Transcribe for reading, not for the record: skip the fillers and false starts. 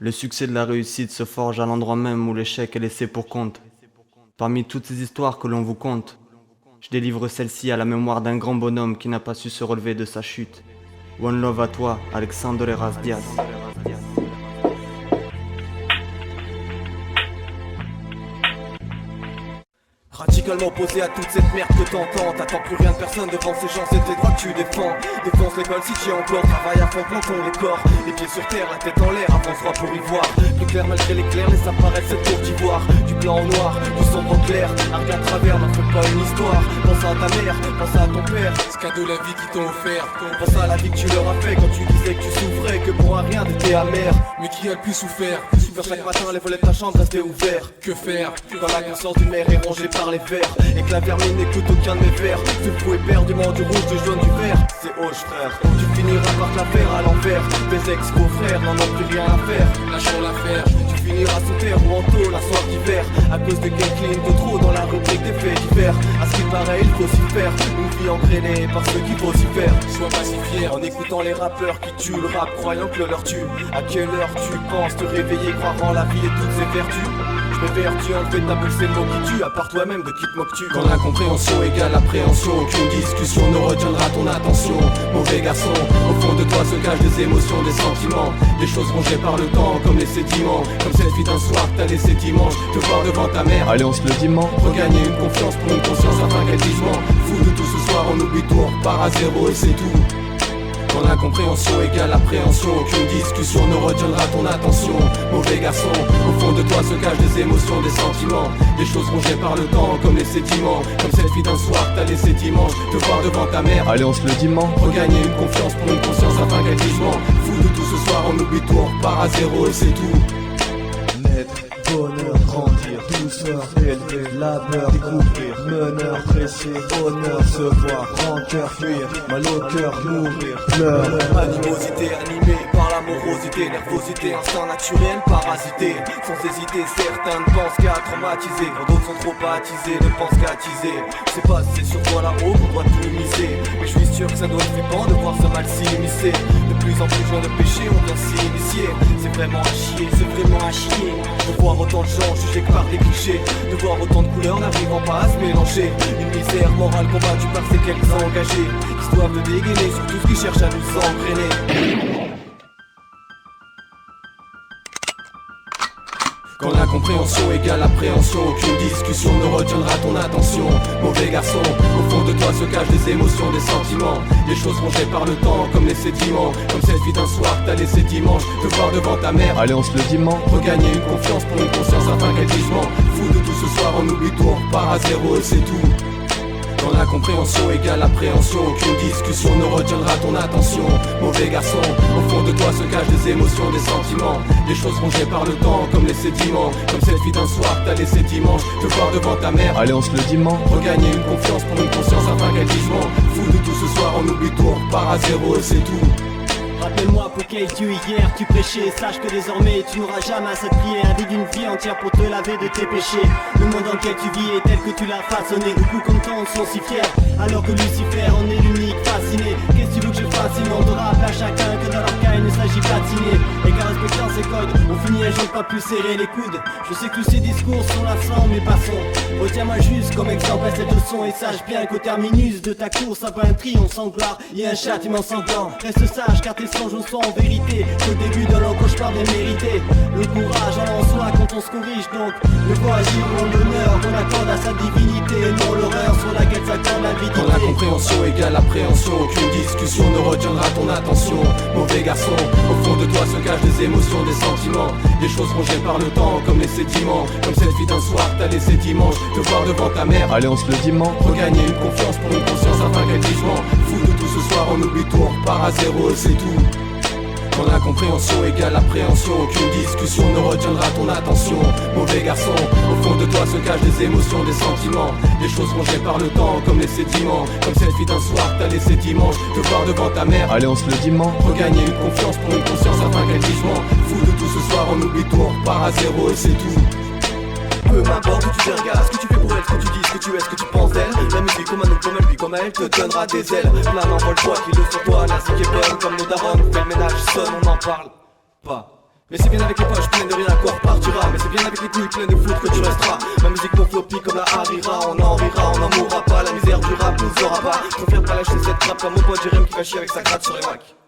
Le succès de la réussite se forge à l'endroit même où l'échec est laissé pour compte. Parmi toutes ces histoires que l'on vous conte, je délivre celle-ci à la mémoire d'un grand bonhomme qui n'a pas su se relever de sa chute. One love à toi, Alexandre Heras Diaz. Radicalement opposé à toute cette merde que t'entends. T'attends plus rien de personne devant ces gens, c'est tes droits que tu défends. Défonce l'école si tu es encore, travaille à fond, plantons les corps. Les pieds sur terre, la tête en l'air, avance droit pour y voir. Plus clair malgré l'éclair, laisse apparaître cette tour d'ivoire. Du blanc au noir, du sombre au clair. Argue à travers, n'en fais pas une histoire. Pense à ta mère, pense à ton père. Ce cadeau la vie qui t'ont offert. Pense à la vie que tu leur as fait quand tu disais que tu souffrais, que pour un rien t'étais amer. Mais qui a le plus souffert? Chaque matin les volets de ta chambre restaient ouverts. Que faire? Quand la conscience d'une mère est rongée par les vers, et que la vermine n'écoute aucun de mes vers. Ce fou éperdument du rouge, du jaune, du vert. C'est hoche frère, tu finiras par te la faire à l'envers. Tes ex-beaux-frères n'en ont plus rien à faire. Lâchons l'affaire. Tu finiras sous terre ou en tôle un soir d'hiver, à cause de quelqu'un de trop dans la rubrique des faits divers. À ce qui paraît il faut s'y faire, une vie engrainée par ceux qu'il faut s'y faire. Sois pas si fier. En écoutant les rappeurs qui tuent le rap, croyant que le leur tue. À quelle heure tu penses te réveiller, croire en la vie et toutes ses vertus? Je m'évertue en fait t'appeler le mot qui tue. À part toi-même, de qui te moques-tu? Quand l'incompréhension égale appréhension, aucune discussion ne retiendra ton attention. Mauvais garçon, au fond de toi se cachent des émotions, des sentiments, des choses rongées par le temps, comme les sédiments. Comme cette fille d'un soir que t'as laissé dimanche, te voir devant ta mère. Allez, on se le dit, man. Regagner une confiance pour une conscience afin qu'elle dise non. Fou de tout ce soir, on oublie tout, on repart à zéro et c'est tout. Quand l'incompréhension égale appréhension, aucune discussion ne retiendra ton attention. Mauvais garçon, au fond de toi se cachent des émotions, des sentiments, des choses rongées par le temps, comme les sédiments. Comme cette fille d'un soir que t'as laissé dimanche, te voir devant ta mère. Allez, on se le dit, man. Regagner une confiance pour une conscience afin qu'elle dise non. Fou de tout ce soir, on oublie tout, on repart à zéro et c'est tout. Naître, bonheur, grandir, douceur, élever, labeur, découvrir, meneur, pressé, honneur, se voir, rancœur, fuir, mal au cœur, mourir, pleurs. Animosité animée par l'amorosité, nervosité, instinct naturel, parasité. Sans hésiter, certains ne pensent qu'à traumatiser, quand d'autres sont trop attisés, ne pensent qu'à attiser. C'est pas c'est sur toi là-haut qu'on doit tout miser, mais je suis sûr que ça doit être flippant de voir ce mal s'immiscer. De plus en plus jeunes de péché, on vient s'initier. C'est vraiment à chier, c'est vraiment à chier. De voir autant de gens jugés que par des clichés, de voir autant de couleurs n'arrivant pas à se mélanger. Une misère morale combattue par ces quelques engagés qui se doivent de dégainer sur tout ce qui cherche à nous engrainer. Quand l'incompréhension égale appréhension, aucune discussion ne retiendra ton attention. Mauvais garçon, au fond de toi se cachent des émotions, des sentiments, des choses rongées par le temps, comme les sédiments. Comme cette fille d'un soir que t'as laissé dimanche, te voir devant ta mère. Allez, on se le dit, man. Regagner une confiance pour une conscience afin qu'elle dise non. Fou de tout ce soir, on oublie tout, on repart à zéro et c'est tout. Quand l'incompréhension égale appréhension, aucune discussion ne retiendra ton attention. Mauvais garçon, au fond de toi se cachent des émotions, des sentiments, des choses rongées par le temps, comme les sédiments. Comme cette fille d'un soir que t'as laissé dimanche, te voir devant ta mère. Allez, on se le dit, man. Regagner une confiance pour une conscience afin qu'elle dise non. Fou de tout ce soir, on oublie tout, on repart à zéro et c'est tout. Rappelle-moi pour quel Dieu hier tu prêchais. Sache que désormais tu n'auras jamais à cette prière vide d'une vie entière pour te laver de tes péchés. Le monde dans lequel tu vis est tel que tu l'as façonné. Beaucoup comme toi en sont si fiers, alors que Lucifer en est l'unique fasciné. Qu'est-ce que tu veux que je fasse? Il n'en donnera à chacun que dans leur cas il ne s'agit pas de signer. Et qu'en respectant ces codes, on finit un jour pas plus serrer les coudes. Je sais que tous ces discours sont lassants mais passons. Retiens-moi juste comme exemple à cette leçon. Et sache bien qu'au terminus de ta course après un triomphe sans gloire, il y a un châtiment sanglant. Reste sage car tes songes sont en vérité qu'au début de leur cauchemar démérité. Le courage allant en soi quand on se corrige donc. Le beau agir en l'honneur qu'on accorde à sa divinité, et non l'horreur sur laquelle s'accorde l'avidité. Quand l'incompréhension égale appréhension, aucune discussion ne retiendra ton attention. Mauvais garçon, au fond de toi se cachent des émotions, des sentiments, des choses rongées par le temps, comme les sédiments. Comme cette fille d'un soir que t'as laissé dimanche, te voir devant ta mère. Allez, on se le dit, man. Regagner une confiance pour une conscience afin qu'elle dise non. Fou de tout ce soir, on oublie tout, on repart à zéro et c'est tout. Quand l'incompréhension égale appréhension, aucune discussion ne retiendra ton attention. Mauvais garçon, au fond de toi se cachent des émotions, des sentiments, des choses rongées par le temps, comme les sédiments. Comme cette fille d'un soir que t'as laissé dimanche, te voir devant ta mère. Allez, on se le dit, man. Regagner une confiance pour une conscience afin qu'elle dise non. Fou de tout ce soir, on oublie tout, on repart à zéro et c'est tout. Peu m'importe où tu regardes, ce que tu fais pour elle, ce que tu dis, ce que tu es, ce que tu penses d'elle. La musique comme un homme, comme elle vit, comme elle te donnera des ailes. Plein envole-toi, qui le sur toi, la zik est bonne comme nos darons. Fais le ménage, sonne, on n'en parle pas. Mais c'est bien avec les poches pleines de rien qu'on repartira. Mais c'est bien avec les couilles pleines de foot que tu resteras. Ma musique mon floppy comme la Harira. On en rira, on n'en mourra pas. La misère du rap nous aura pas. Trop fier de pas lâcher cette trappe comme mon pote Jérém qui va chier avec sa gratte sur les macs.